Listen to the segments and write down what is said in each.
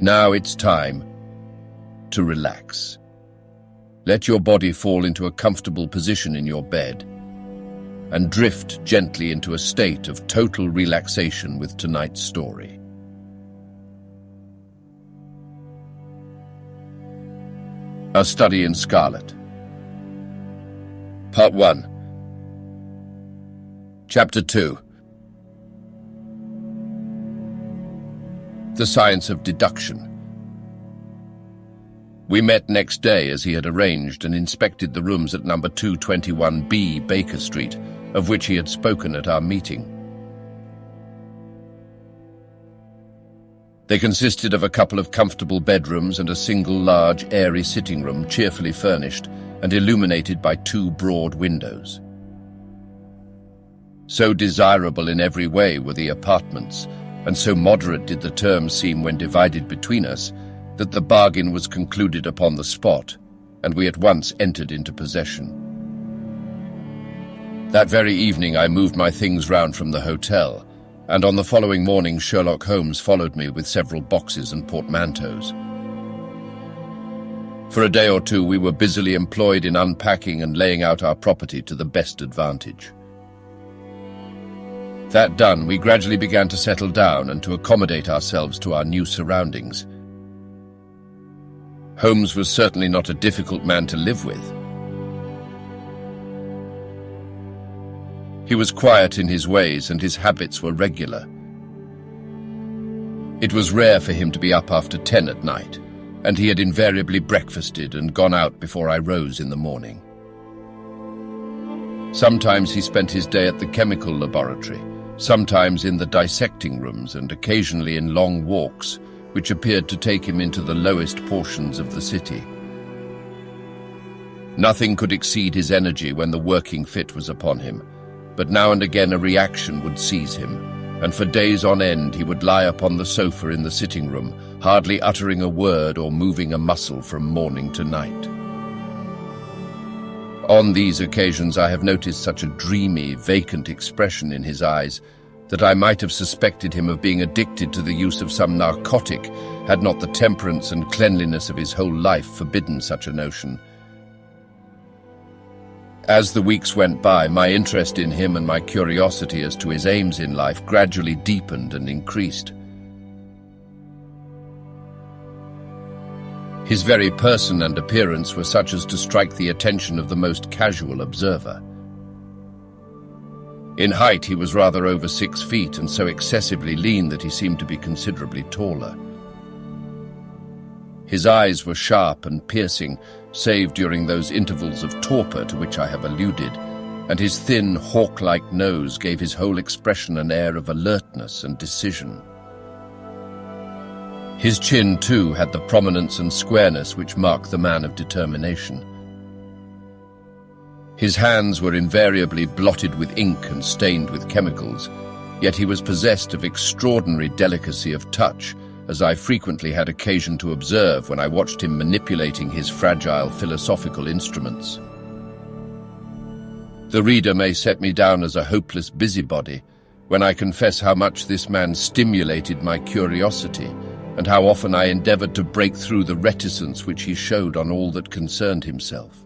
Now it's time to relax. Let your body fall into a comfortable position in your bed and drift gently into a state of total relaxation with tonight's story. A Study in Scarlet. Part 1. Chapter 2. The Science of Deduction. We met next day as he had arranged and inspected the rooms at number 221B Baker Street, of which he had spoken at our meeting. They consisted of a couple of comfortable bedrooms and a single large, airy sitting room, cheerfully furnished and illuminated by 2 broad windows. So desirable in every way were the apartments, and so moderate did the terms seem when divided between us, that the bargain was concluded upon the spot, and we at once entered into possession. That very evening I moved my things round from the hotel, and on the following morning Sherlock Holmes followed me with several boxes and portmanteaus. For a day or two we were busily employed in unpacking and laying out our property to the best advantage. That done, we gradually began to settle down and to accommodate ourselves to our new surroundings. Holmes was certainly not a difficult man to live with. He was quiet in his ways and his habits were regular. It was rare for him to be up after 10 at night, and he had invariably breakfasted and gone out before I rose in the morning. Sometimes he spent his day at the chemical laboratory, sometimes in the dissecting rooms, and occasionally in long walks, which appeared to take him into the lowest portions of the city. Nothing could exceed his energy when the working fit was upon him, but now and again a reaction would seize him, and for days on end he would lie upon the sofa in the sitting room, hardly uttering a word or moving a muscle from morning to night. On these occasions I have noticed such a dreamy, vacant expression in his eyes that I might have suspected him of being addicted to the use of some narcotic, had not the temperance and cleanliness of his whole life forbidden such a notion. As the weeks went by, my interest in him and my curiosity as to his aims in life gradually deepened and increased. His very person and appearance were such as to strike the attention of the most casual observer. In height he was rather over 6 feet and so excessively lean that he seemed to be considerably taller. His eyes were sharp and piercing, save during those intervals of torpor to which I have alluded, and his thin, hawk-like nose gave his whole expression an air of alertness and decision. His chin, too, had the prominence and squareness which mark the man of determination. His hands were invariably blotted with ink and stained with chemicals, yet he was possessed of extraordinary delicacy of touch, as I frequently had occasion to observe when I watched him manipulating his fragile philosophical instruments. The reader may set me down as a hopeless busybody when I confess how much this man stimulated my curiosity, and how often I endeavored to break through the reticence which he showed on all that concerned himself.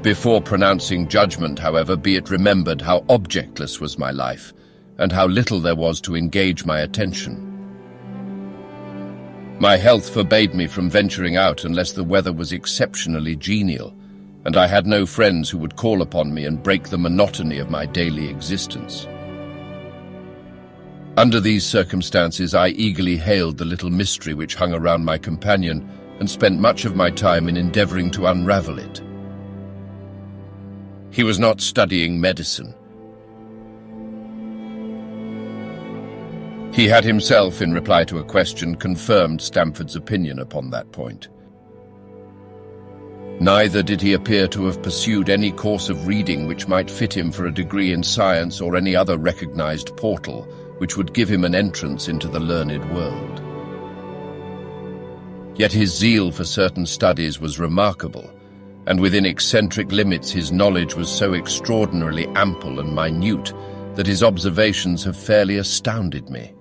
Before pronouncing judgment, however, be it remembered how objectless was my life, and how little there was to engage my attention. My health forbade me from venturing out unless the weather was exceptionally genial, and I had no friends who would call upon me and break the monotony of my daily existence. Under these circumstances, I eagerly hailed the little mystery which hung around my companion, and spent much of my time in endeavoring to unravel it. He was not studying medicine. He had himself, in reply to a question, confirmed Stamford's opinion upon that point. Neither did he appear to have pursued any course of reading which might fit him for a degree in science or any other recognized portal which would give him an entrance into the learned world. Yet his zeal for certain studies was remarkable, and within eccentric limits his knowledge was so extraordinarily ample and minute that his observations have fairly astounded me.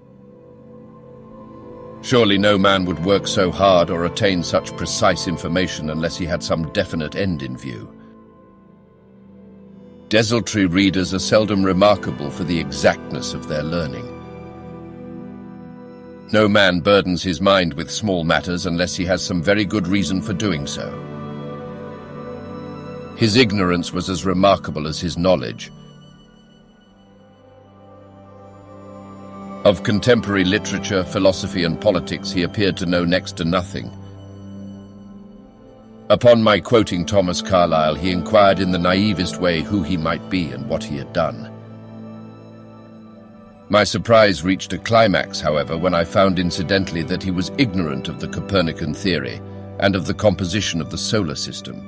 Surely no man would work so hard or attain such precise information unless he had some definite end in view. Desultory readers are seldom remarkable for the exactness of their learning. No man burdens his mind with small matters unless he has some very good reason for doing so. His ignorance was as remarkable as his knowledge. Of contemporary literature, philosophy, and politics, he appeared to know next to nothing. Upon my quoting Thomas Carlyle, he inquired in the naivest way who he might be and what he had done. My surprise reached a climax, however, when I found incidentally that he was ignorant of the Copernican theory and of the composition of the solar system.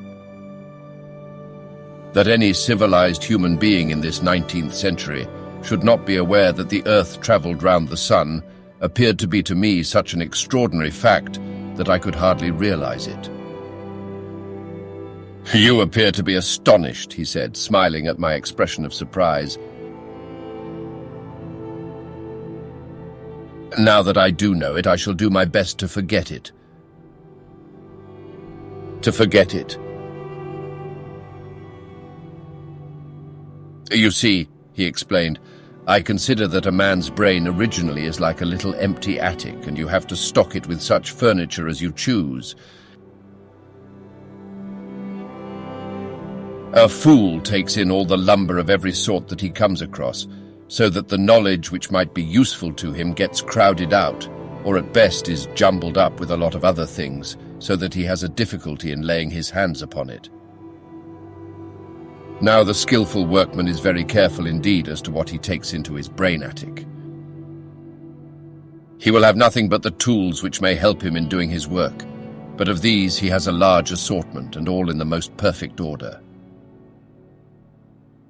That any civilized human being in this 19th century should not be aware that the Earth traveled round the Sun appeared to be to me such an extraordinary fact that I could hardly realize it. "You appear to be astonished," he said, smiling at my expression of surprise. "Now that I do know it, I shall do my best to forget it." To forget it. "You see," he explained, "I consider that a man's brain originally is like a little empty attic, and you have to stock it with such furniture as you choose. A fool takes in all the lumber of every sort that he comes across, so that the knowledge which might be useful to him gets crowded out, or at best is jumbled up with a lot of other things, so that he has a difficulty in laying his hands upon it. Now the skillful workman is very careful indeed as to what he takes into his brain attic. He will have nothing but the tools which may help him in doing his work, but of these he has a large assortment, and all in the most perfect order.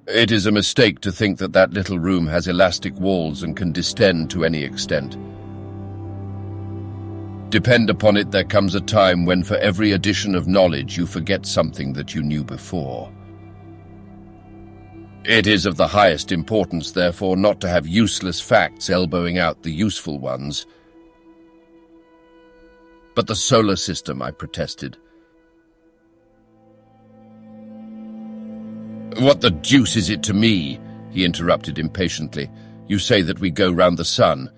It is a mistake to think that that little room has elastic walls and can distend to any extent. Depend upon it, there comes a time when for every addition of knowledge you forget something that you knew before. It is of the highest importance, therefore, not to have useless facts elbowing out the useful ones." "But the solar system," I protested. "What the deuce is it to me?" he interrupted impatiently. "You say that we go round the sun.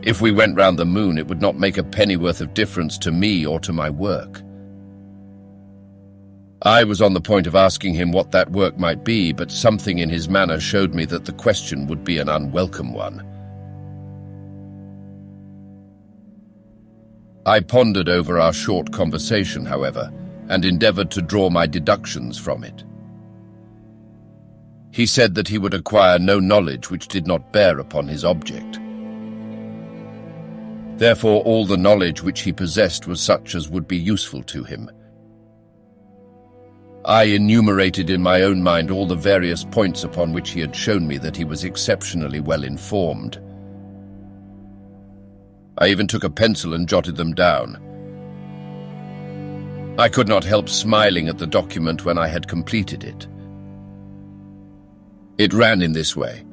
If we went round the moon, it would not make a pennyworth of difference to me or to my work." I was on the point of asking him what that work might be, but something in his manner showed me that the question would be an unwelcome one. I pondered over our short conversation, however, and endeavored to draw my deductions from it. He said that he would acquire no knowledge which did not bear upon his object. Therefore, all the knowledge which he possessed was such as would be useful to him. I enumerated in my own mind all the various points upon which he had shown me that he was exceptionally well informed. I even took a pencil and jotted them down. I could not help smiling at the document when I had completed it. It ran in this way.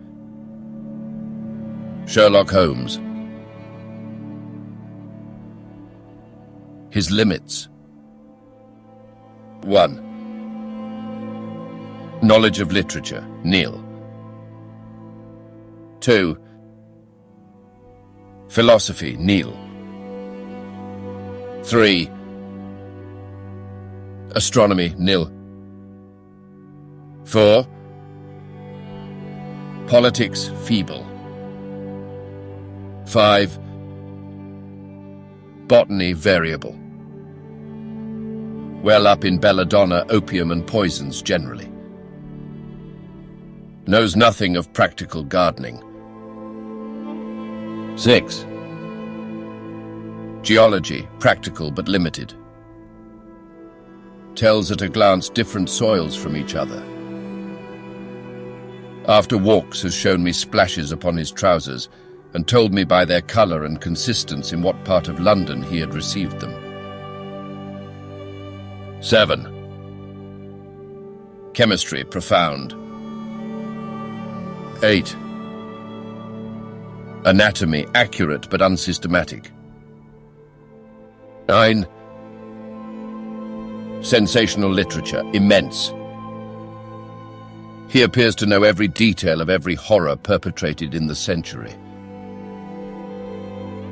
Sherlock Holmes. His limits. 1. Knowledge of literature, nil. 2. Philosophy, nil. 3. Astronomy, nil. 4. Politics, feeble. 5. Botany, variable. Well up in belladonna, opium and poisons generally. Knows nothing of practical gardening. 6. Geology, practical but limited. Tells at a glance different soils from each other. After walks has shown me splashes upon his trousers and told me by their colour and consistence in what part of London he had received them. 7. Chemistry, profound. 8. Anatomy accurate but unsystematic. 9. Sensational literature immense. He appears to know every detail of every horror perpetrated in the century.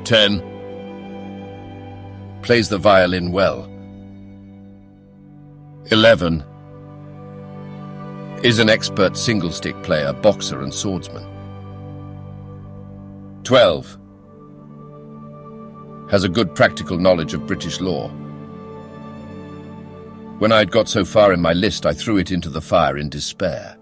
10. Plays the violin well. 11. Is an expert single-stick player, boxer and swordsman. 12. Has a good practical knowledge of British law. When I'd got so far in my list, I threw it into the fire in despair.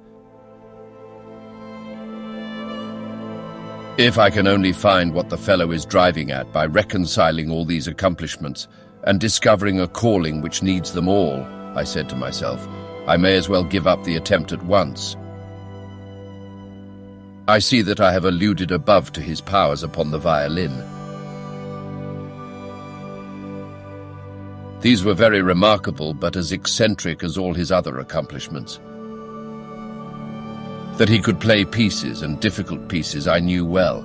If I can only find what the fellow is driving at by reconciling all these accomplishments and discovering a calling which needs them all, I said to myself, I may as well give up the attempt at once. I see that I have alluded above to his powers upon the violin. These were very remarkable, but as eccentric as all his other accomplishments. That he could play pieces, and difficult pieces, I knew well,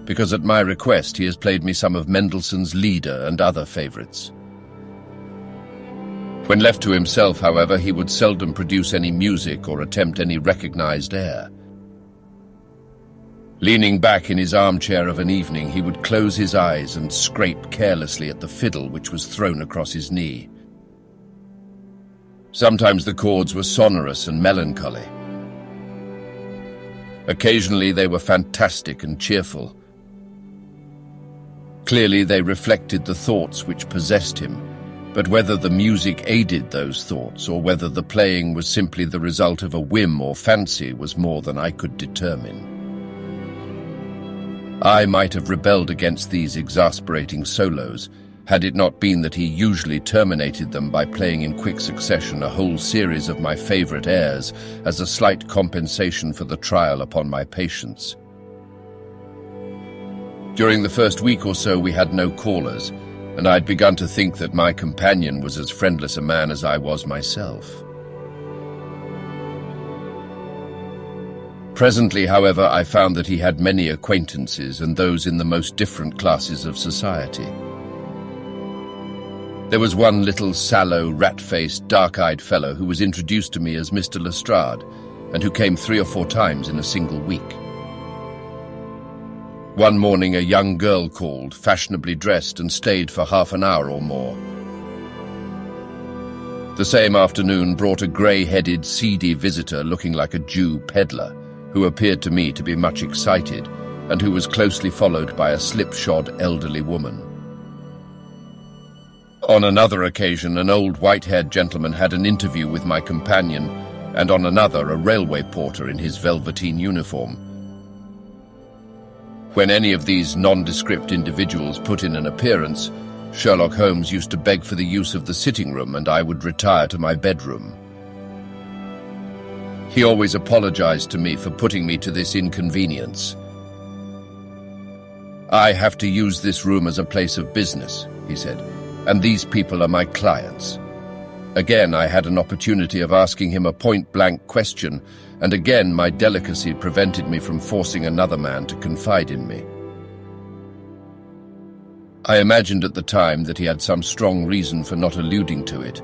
because at my request he has played me some of Mendelssohn's Lieder and other favourites. When left to himself, however, he would seldom produce any music or attempt any recognized air. Leaning back in his armchair of an evening, he would close his eyes and scrape carelessly at the fiddle which was thrown across his knee. Sometimes the chords were sonorous and melancholy. Occasionally they were fantastic and cheerful. Clearly they reflected the thoughts which possessed him, but whether the music aided those thoughts or whether the playing was simply the result of a whim or fancy was more than I could determine. I might have rebelled against these exasperating solos, had it not been that he usually terminated them by playing in quick succession a whole series of my favourite airs as a slight compensation for the trial upon my patience. During the first week or so we had no callers, and I'd begun to think that my companion was as friendless a man as I was myself. Presently, however, I found that he had many acquaintances, and those in the most different classes of society. There was one little sallow, rat-faced, dark-eyed fellow who was introduced to me as Mr. Lestrade, and who came 3 or 4 times in a single week. One morning a young girl called, fashionably dressed, and stayed for half an hour or more. The same afternoon brought a grey-headed, seedy visitor looking like a Jew peddler, who appeared to me to be much excited, and who was closely followed by a slipshod elderly woman. On another occasion, an old white-haired gentleman had an interview with my companion, and on another, a railway porter in his velveteen uniform. When any of these nondescript individuals put in an appearance, Sherlock Holmes used to beg for the use of the sitting room, and I would retire to my bedroom. He always apologized to me for putting me to this inconvenience. I have to use this room as a place of business, he said, and these people are my clients. Again, I had an opportunity of asking him a point-blank question, and again my delicacy prevented me from forcing another man to confide in me. I imagined at the time that he had some strong reason for not alluding to it,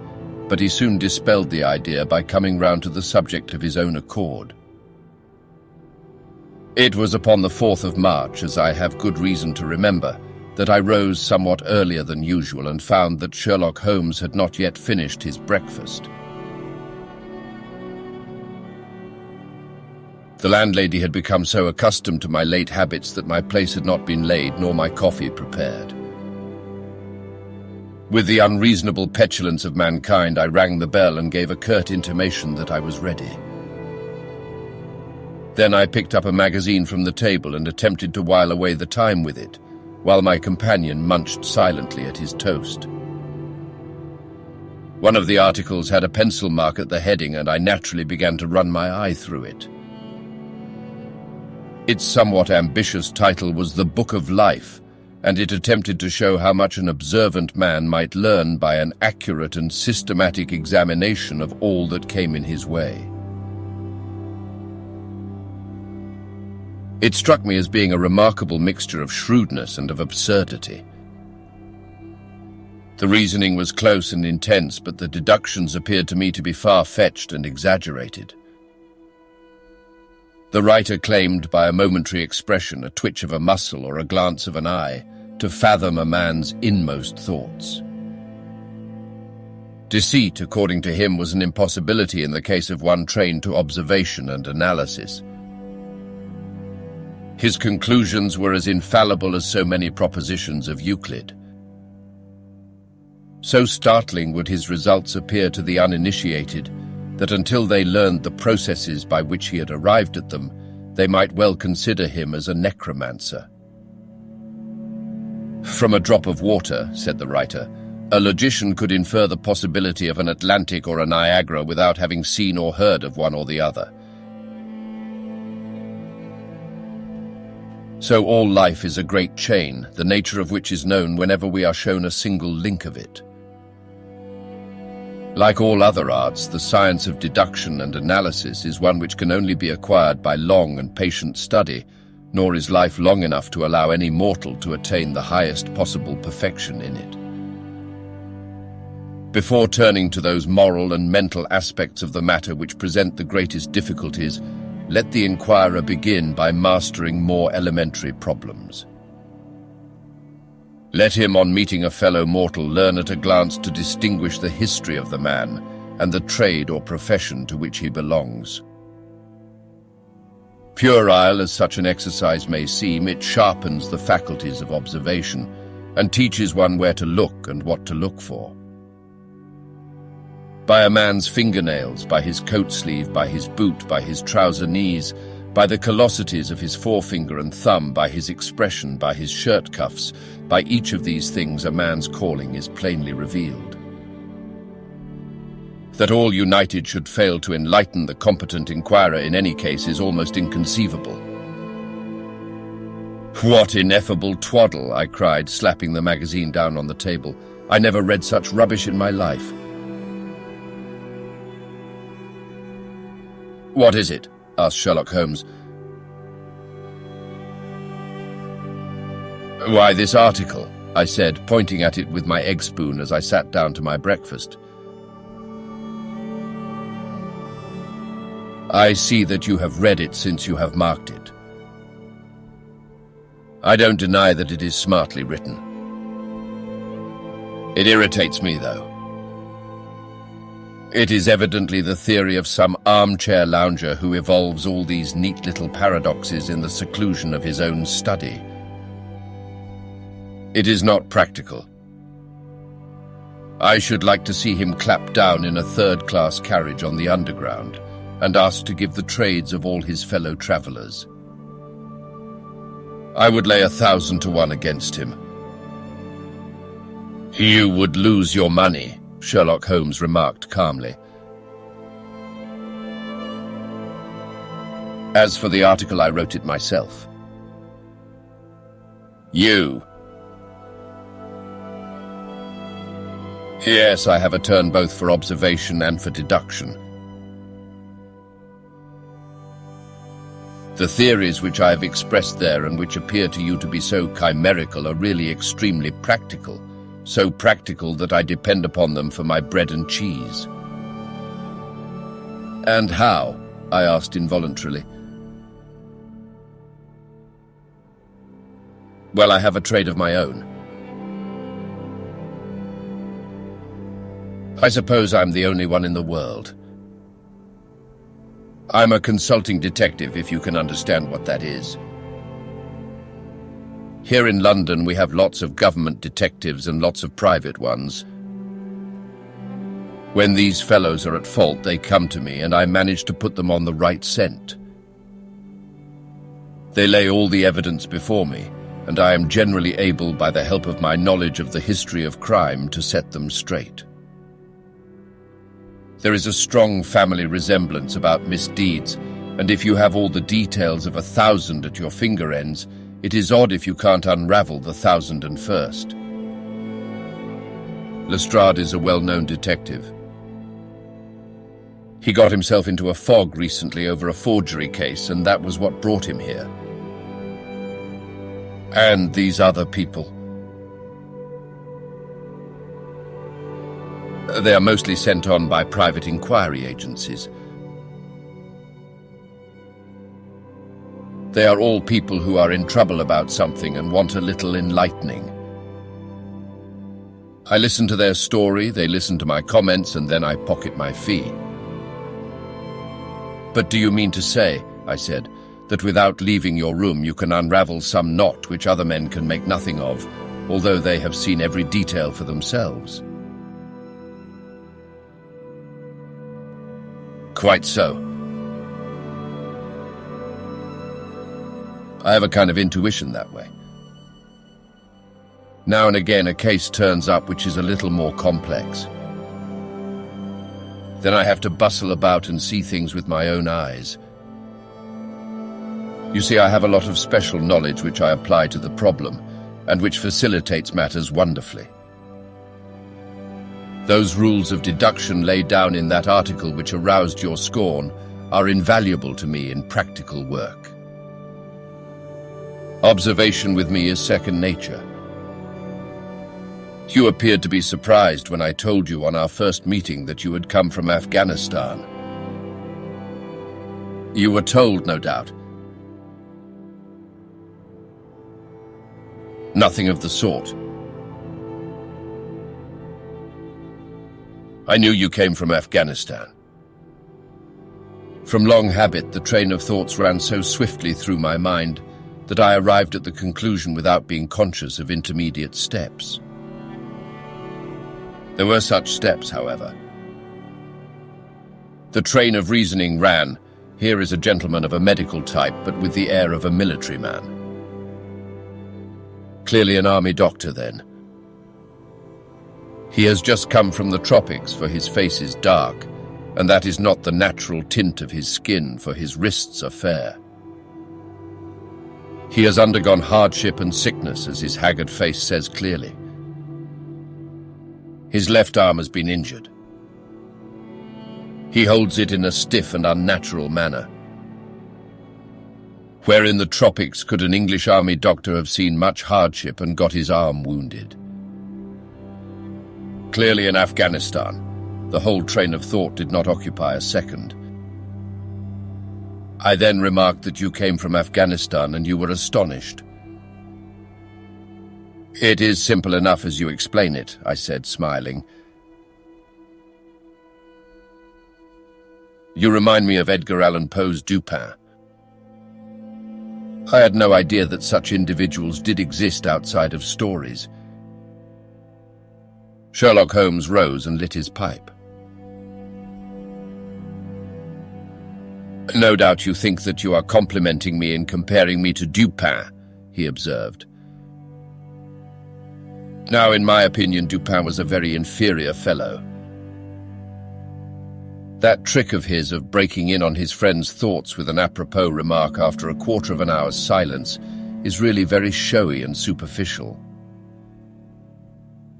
but he soon dispelled the idea by coming round to the subject of his own accord. It was upon the 4th of March, as I have good reason to remember, that I rose somewhat earlier than usual and found that Sherlock Holmes had not yet finished his breakfast. The landlady had become so accustomed to my late habits that my place had not been laid nor my coffee prepared. With the unreasonable petulance of mankind, I rang the bell and gave a curt intimation that I was ready. Then I picked up a magazine from the table and attempted to while away the time with it, while my companion munched silently at his toast. One of the articles had a pencil mark at the heading, and I naturally began to run my eye through it. Its somewhat ambitious title was The Book of Life, and it attempted to show how much an observant man might learn by an accurate and systematic examination of all that came in his way. It struck me as being a remarkable mixture of shrewdness and of absurdity. The reasoning was close and intense, but the deductions appeared to me to be far-fetched and exaggerated. The writer claimed by a momentary expression, a twitch of a muscle or a glance of an eye, to fathom a man's inmost thoughts. Deceit, according to him, was an impossibility in the case of one trained to observation and analysis. His conclusions were as infallible as so many propositions of Euclid. So startling would his results appear to the uninitiated that until they learned the processes by which he had arrived at them, they might well consider him as a necromancer. From a drop of water, said the writer, a logician could infer the possibility of an Atlantic or a Niagara without having seen or heard of one or the other. So all life is a great chain, the nature of which is known whenever we are shown a single link of it. Like all other arts, the science of deduction and analysis is one which can only be acquired by long and patient study, nor is life long enough to allow any mortal to attain the highest possible perfection in it. Before turning to those moral and mental aspects of the matter which present the greatest difficulties, let the inquirer begin by mastering more elementary problems. Let him, on meeting a fellow mortal, learn at a glance to distinguish the history of the man and the trade or profession to which he belongs. Puerile as such an exercise may seem, it sharpens the faculties of observation and teaches one where to look and what to look for. By a man's fingernails, by his coat sleeve, by his boot, by his trouser knees, by the callosities of his forefinger and thumb, by his expression, by his shirt cuffs, by each of these things a man's calling is plainly revealed. That all united should fail to enlighten the competent inquirer in any case is almost inconceivable. What ineffable twaddle, I cried, slapping the magazine down on the table. I never read such rubbish in my life. What is it? Asked Sherlock Holmes. Why, this article, I said, pointing at it with my egg spoon as I sat down to my breakfast. I see that you have read it since you have marked it. I don't deny that it is smartly written. It irritates me, though. It is evidently the theory of some armchair lounger who evolves all these neat little paradoxes in the seclusion of his own study. It is not practical. I should like to see him clapped down in a third-class carriage on the Underground and asked to give the trades of all his fellow travellers. I would lay 1,000 to 1 against him. You would lose your money, Sherlock Holmes remarked calmly. As for the article, I wrote it myself. You? Yes, I have a turn both for observation and for deduction. The theories which I have expressed there and which appear to you to be so chimerical are really extremely practical, so practical that I depend upon them for my bread and cheese. And how? I asked involuntarily. Well, I have a trade of my own. I suppose I'm the only one in the world. I'm a consulting detective, if you can understand what that is. Here in London, we have lots of government detectives and lots of private ones. When these fellows are at fault, they come to me, and I manage to put them on the right scent. They lay all the evidence before me, and I am generally able, by the help of my knowledge of the history of crime, to set them straight. There is a strong family resemblance about misdeeds, and if you have all the details of 1,000 at your finger ends, it is odd if you can't unravel the 1,001st. Lestrade is a well-known detective. He got himself into a fog recently over a forgery case, and that was what brought him here. And these other people. They are mostly sent on by private inquiry agencies. They are all people who are in trouble about something and want a little enlightening. I listen to their story, they listen to my comments, and then I pocket my fee. But do you mean to say, I said, that without leaving your room you can unravel some knot which other men can make nothing of, although they have seen every detail for themselves? Quite so. I have a kind of intuition that way. Now and again a case turns up which is a little more complex. Then I have to bustle about and see things with my own eyes. You see, I have a lot of special knowledge which I apply to the problem, and which facilitates matters wonderfully. Those rules of deduction laid down in that article which aroused your scorn are invaluable to me in practical work. Observation with me is second nature. You appeared to be surprised when I told you on our first meeting that you had come from Afghanistan. You were told, no doubt. Nothing of the sort. I knew you came from Afghanistan. From long habit, the train of thoughts ran so swiftly through my mind that I arrived at the conclusion without being conscious of intermediate steps. There were such steps, however. The train of reasoning ran, here is a gentleman of a medical type, but with the air of a military man. Clearly an army doctor, then. He has just come from the tropics, for his face is dark, and that is not the natural tint of his skin, for his wrists are fair. He has undergone hardship and sickness, as his haggard face says clearly. His left arm has been injured. He holds it in a stiff and unnatural manner. Where in the tropics could an English army doctor have seen much hardship and got his arm wounded? Clearly in Afghanistan, the whole train of thought did not occupy a second. I then remarked that you came from Afghanistan and you were astonished. It is simple enough as you explain it, I said, smiling. You remind me of Edgar Allan Poe's Dupin. I had no idea that such individuals did exist outside of stories. Sherlock Holmes rose and lit his pipe. No doubt you think that you are complimenting me in comparing me to Dupin, he observed. Now, in my opinion, Dupin was a very inferior fellow. That trick of his of breaking in on his friend's thoughts with an apropos remark after a quarter of an hour's silence is really very showy and superficial.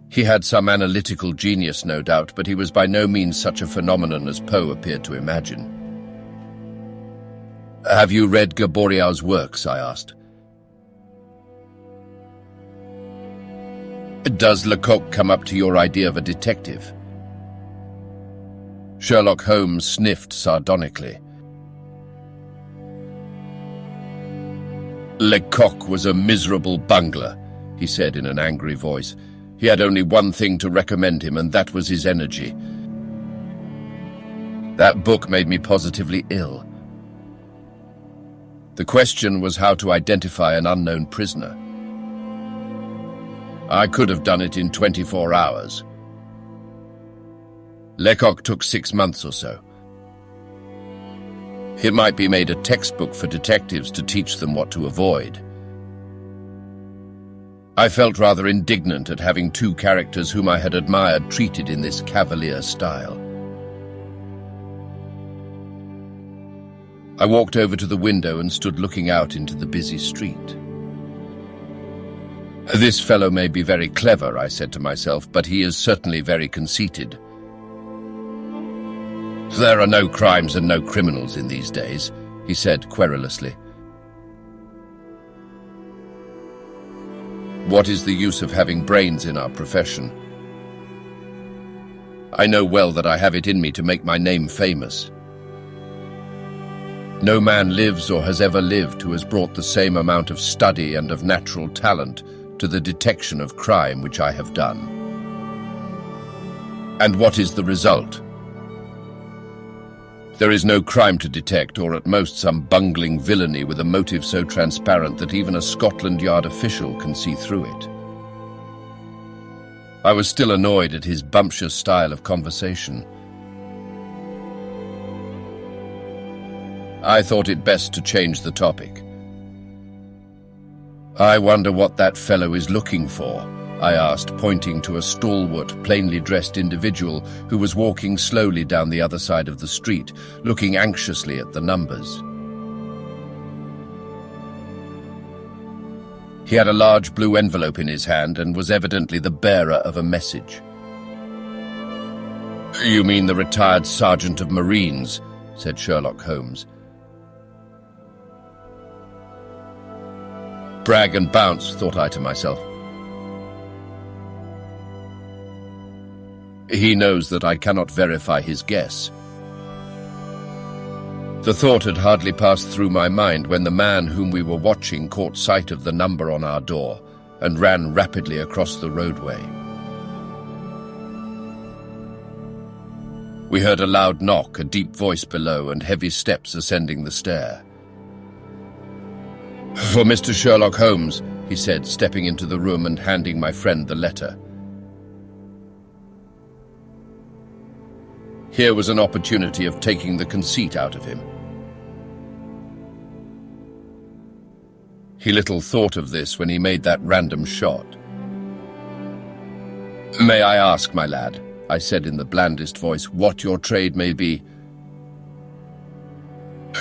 He had some analytical genius, no doubt, but he was by no means such a phenomenon as Poe appeared to imagine. Have you read Gaboriau's works? I asked. Does Lecoq come up to your idea of a detective? Sherlock Holmes sniffed sardonically. Lecoq was a miserable bungler, he said in an angry voice. He had only one thing to recommend him, and that was his energy. That book made me positively ill. The question was how to identify an unknown prisoner. I could have done it in 24 hours. Lecoq took 6 months or so. It might be made a textbook for detectives to teach them what to avoid. I felt rather indignant at having two characters whom I had admired treated in this cavalier style. I walked over to the window and stood looking out into the busy street. This fellow may be very clever, I said to myself, but he is certainly very conceited. There are no crimes and no criminals in these days, he said querulously. What is the use of having brains in our profession? I know well that I have it in me to make my name famous. No man lives or has ever lived who has brought the same amount of study and of natural talent to the detection of crime which I have done. And what is the result? There is no crime to detect, or at most some bungling villainy with a motive so transparent that even a Scotland Yard official can see through it. I was still annoyed at his bumptious style of conversation. I thought it best to change the topic. I wonder what that fellow is looking for, I asked, pointing to a stalwart, plainly dressed individual who was walking slowly down the other side of the street, looking anxiously at the numbers. He had a large blue envelope in his hand and was evidently the bearer of a message. "You mean the retired Sergeant of Marines," said Sherlock Holmes. Brag and bounce, thought I to myself. He knows that I cannot verify his guess. The thought had hardly passed through my mind when the man whom we were watching caught sight of the number on our door and ran rapidly across the roadway. We heard a loud knock, a deep voice below, and heavy steps ascending the stair. "For Mr. Sherlock Holmes," he said, stepping into the room and handing my friend the letter. Here was an opportunity of taking the conceit out of him. He little thought of this when he made that random shot. "May I ask, my lad," I said in the blandest voice, "what your trade may be?"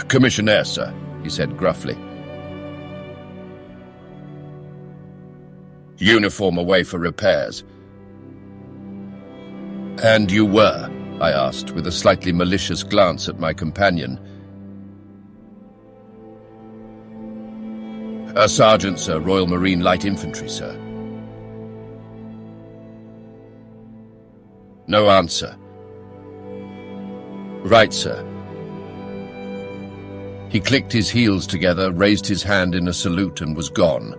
"Commissionaire, sir," he said gruffly. "Uniform away for repairs." "And you were?" I asked, with a slightly malicious glance at my companion. "A sergeant, sir, Royal Marine Light Infantry, sir." No answer. "Right, sir." He clicked his heels together, raised his hand in a salute, and was gone.